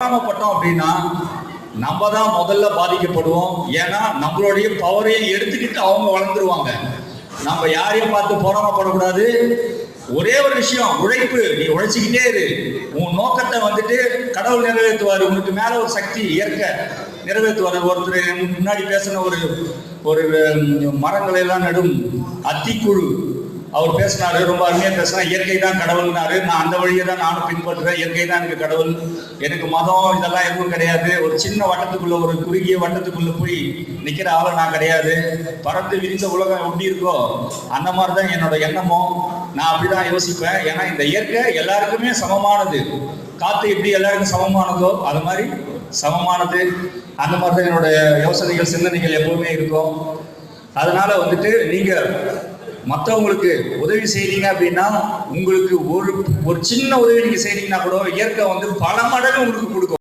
பொறாமப்பட்டோம் அப்படின்னா நம்ம தான் முதல்ல பாதிக்கப்படுவோம். ஏன்னா நம்மளுடைய பவரையும் எடுத்துக்கிட்டு அவங்க வளர்ந்துருவாங்க. நம்ம யாரையும் பார்த்து பொறாமப்படக்கூடாது. ஒரே ஒரு விஷயம், உழைப்பு. நீ உழைச்சிக்கிட்டே இரு. உன் நோக்கத்தை வந்துட்டு கடவுள் நிறைவேற்றுவார். உனக்கு மேல ஒரு சக்தி இயற்கை நிறைவேற்றுவார். ஒருத்தர் முன்னாடி பேசின ஒரு மரங்களை எல்லாம் நடும் அத்திக்குழு அவர் பேசினாரு, ரொம்ப அருமையா பேசினா. இயற்கை தான் கடவுள்னாரு. நான் அந்த வழியை தான் நானும் பின்பற்றுறேன். இயற்கை தான் எனக்கு கடவுள், எனக்கு மதம் இதெல்லாம் எதுவும் கிடையாது. ஒரு சின்ன வட்டத்துக்குள்ள, ஒரு குறுகிய வட்டத்துக்குள்ள போய் நிக்கிற ஆளு நான் கிடையாது. பறந்து விரிந்த உலகம் எப்படி இருக்கோ அந்த மாதிரிதான் என்னோட எண்ணமும். நான் அப்படிதான் யோசிப்பேன். ஏன்னா இந்த இயற்கை எல்லாருக்குமே சமமானது. காத்து எப்படி எல்லாருக்கும் சமமானதோ அது மாதிரி சமமானது. அந்த மாதிரிதான் என்னோட யோசனைகள், சிந்தனைகள் எப்பவுமே இருக்கும். அதனால வந்துட்டு நீங்க மற்றவங்களுக்கு உதவி செய்றீங்க அப்படின்னா, உங்களுக்கு ஒரு சின்ன உதவி நீங்க செய்றீங்கன்னா கூட இயற்கை வந்து பல மடங்கு உங்களுக்கு கொடுக்கும்.